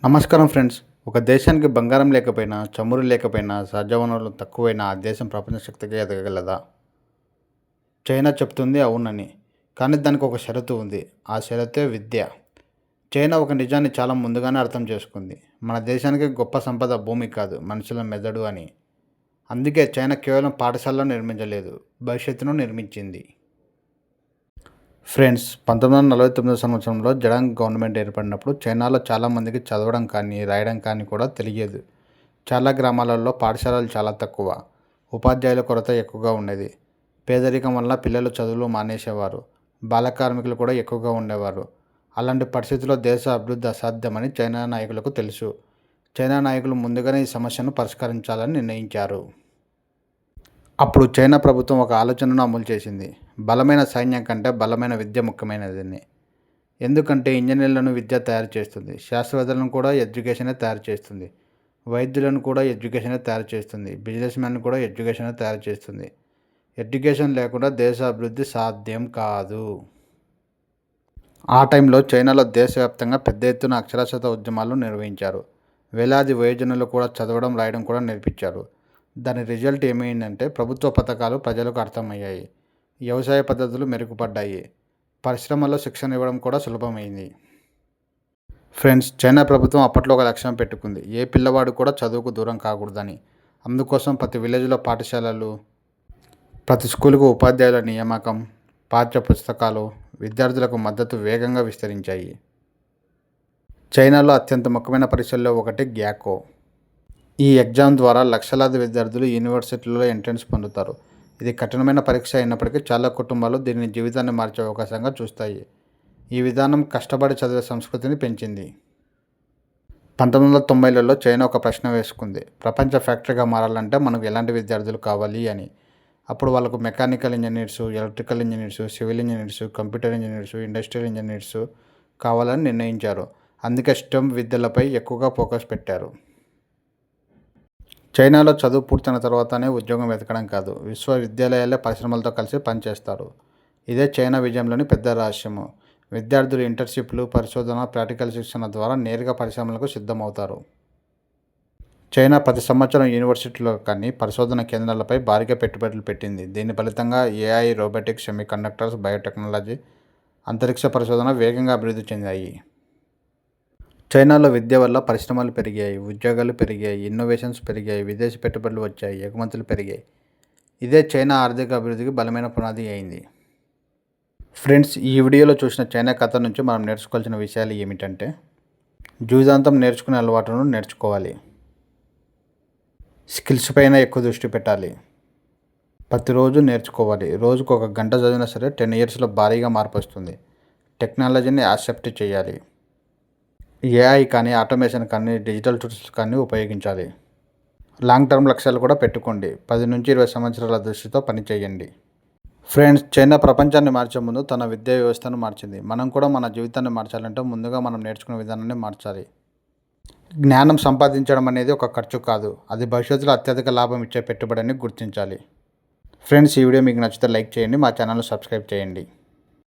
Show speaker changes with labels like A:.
A: నమస్కారం ఫ్రెండ్స్. ఒక దేశానికి బంగారం లేకపోయినా, చమురు లేకపోయినా, సహజ వనరులు తక్కువైనా ఆ దేశం ప్రపంచ శక్తిగా ఎదగగలదా? చైనా చెప్తుంది అవునని. కానీ దానికి ఒక షరతు ఉంది. ఆ షరతే విద్య. చైనా ఒక నిజాన్ని చాలా ముందుగానే అర్థం చేసుకుంది. మన దేశానికి గొప్ప సంపద భూమి కాదు, మనుషుల మెదడు అని. అందుకే చైనా కేవలం పాఠశాలను నిర్మించలేదు, భవిష్యత్తును నిర్మించింది. ఫ్రెండ్స్, 1949 సంవత్సరంలో జడాంగ్ గవర్నమెంట్ ఏర్పడినప్పుడు చైనాలో చాలామందికి చదవడం కానీ, రాయడం కానీ కూడా తెలియదు. చాలా గ్రామాలలో పాఠశాలలు చాలా తక్కువ, ఉపాధ్యాయుల కొరత ఎక్కువగా ఉండేది. పేదరికం వల్ల పిల్లలు చదువులు మానేసేవారు, బాల కార్మికులు కూడా ఎక్కువగా ఉండేవారు. అలాంటి పరిస్థితుల్లో దేశ అభివృద్ధి అసాధ్యమని చైనా నాయకులకు తెలుసు. చైనా నాయకులు ముందుగానే ఈ సమస్యను పరిష్కరించాలని నిర్ణయించారు. అప్పుడు చైనా ప్రభుత్వం ఒక ఆలోచనను అమలు చేసింది. బలమైన సైన్యం కంటే బలమైన విద్య ముఖ్యమైనదని. ఎందుకంటే ఇంజనీర్లను విద్య తయారు చేస్తుంది, శాస్త్రవేత్తలను కూడా ఎడ్యుకేషనే తయారు చేస్తుంది, వైద్యులను కూడా ఎడ్యుకేషనే తయారు చేస్తుంది, బిజినెస్ మ్యాన్ కూడా ఎడ్యుకేషనే తయారు చేస్తుంది. ఎడ్యుకేషన్ లేకుండా దేశ అభివృద్ధి సాధ్యం కాదు. ఆ టైంలో చైనాలో దేశవ్యాప్తంగా పెద్ద ఎత్తున అక్షరాస్యత ఉద్యమాలు నిర్వహించారు. వేలాది వయోజనులు కూడా చదవడం రాయడం కూడా నేర్పించారు. దాని రిజల్ట్ ఏమైందంటే ప్రభుత్వ పథకాలు ప్రజలకు అర్థమయ్యాయి, వ్యవసాయ పద్ధతులు మెరుగుపడ్డాయి, పరిశ్రమల్లో శిక్షణ ఇవ్వడం కూడా సులభమైంది. ఫ్రెండ్స్, చైనా ప్రభుత్వం అప్పట్లో ఒక లక్ష్యం పెట్టుకుంది. ఏ పిల్లవాడు కూడా చదువుకు దూరం కాకూడదని. అందుకోసం ప్రతి విలేజ్లో పాఠశాలలు, ప్రతి స్కూలుకు ఉపాధ్యాయుల నియామకం, పాఠ్య పుస్తకాలు, విద్యార్థులకు మద్దతు వేగంగా విస్తరించాయి. చైనాలో అత్యంత ముఖ్యమైన పరీక్షల్లో ఒకటి గ్యాకో. ఈ ఎగ్జామ్ ద్వారా లక్షలాది విద్యార్థులు యూనివర్సిటీలలో ఎంట్రన్స్ పొందుతారు. ఇది కఠినమైన పరీక్ష అయినప్పటికీ చాలా కుటుంబాలు దీనిని జీవితాన్ని మార్చే అవకాశంగా చూస్తాయి. ఈ విధానం కష్టపడి చదివే సంస్కృతిని పెంచింది. 1990లలో చైనా ఒక ప్రశ్న వేసుకుంది. ప్రపంచ ఫ్యాక్టరీగా మారాలంటే మనకు ఎలాంటి విద్యార్థులు కావాలి అని. అప్పుడు వాళ్ళకు mechanical engineers, electrical engineers, civil engineers, computer engineers, industrial engineers కావాలని నిర్ణయించారు. అందుకే స్టెమ్ విద్యలపై ఎక్కువగా ఫోకస్ పెట్టారు. చైనాలో చదువు పూర్తయిన తర్వాతనే ఉద్యోగం వెతకడం కాదు, విశ్వవిద్యాలయాలే పరిశ్రమలతో కలిసి పనిచేస్తారు. ఇదే చైనా విజయంలోని పెద్ద రహస్యము. విద్యార్థులు ఇంటర్న్షిప్లు, పరిశోధన, ప్రాక్టికల్ శిక్షణ ద్వారా నేరుగా పరిశ్రమలకు సిద్ధమవుతారు. చైనా ప్రతి సంవత్సరం యూనివర్సిటీలో కానీ పరిశోధన కేంద్రాలపై భారీగా పెట్టుబడులు పెట్టింది. దీని ఫలితంగా ఏఐ, రోబోటిక్స్, సెమీకండక్టర్స్, బయోటెక్నాలజీ, అంతరిక్ష పరిశోధన వేగంగా అభివృద్ధి చెందాయి. చైనాలో విద్య వల్ల పరిశ్రమలు పెరిగాయి, ఉద్యోగాలు పెరిగాయి, ఇన్నోవేషన్స్ పెరిగాయి, విదేశీ పెట్టుబడులు వచ్చాయి, ఎగుమతులు పెరిగాయి. ఇదే చైనా ఆర్థిక అభివృద్ధికి బలమైన పునాది అయింది. ఫ్రెండ్స్, ఈ వీడియోలో చూసిన చైనా కథ నుంచి మనం నేర్చుకోవాల్సిన విషయాలు ఏమిటంటే, జీవితాంతం నేర్చుకునే అలవాటును నేర్చుకోవాలి, స్కిల్స్ పైన ఎక్కువ దృష్టి పెట్టాలి, ప్రతిరోజు నేర్చుకోవాలి. రోజుకు 1 గంట చదివినా సరే 10 ఇయర్స్లో భారీగా మార్పు వస్తుంది. టెక్నాలజీని యాక్సెప్ట్ చేయాలి. ఏఐ కానీ, ఆటోమేషన్ కానీ, డిజిటల్ టూల్స్ కానీ ఉపయోగించాలి. లాంగ్ టర్మ్ లక్ష్యాలు కూడా పెట్టుకోండి. 10 నుంచి 20 సంవత్సరాల దృష్టితో పనిచేయండి. ఫ్రెండ్స్, చైనా ప్రపంచాన్ని మార్చే ముందు తన విద్యా వ్యవస్థను మార్చింది. మనం కూడా మన జీవితాన్ని మార్చాలంటే ముందుగా మనం నేర్చుకునే విధానాన్ని మార్చాలి. జ్ఞానం సంపాదించడం అనేది ఒక ఖర్చు కాదు, అది భవిష్యత్తులో అత్యధిక లాభం ఇచ్చే పెట్టుబడిని గుర్తించాలి. ఫ్రెండ్స్, ఈ వీడియో మీకు నచ్చితే లైక్ చేయండి, మా ఛానల్ను సబ్స్క్రైబ్ చేయండి.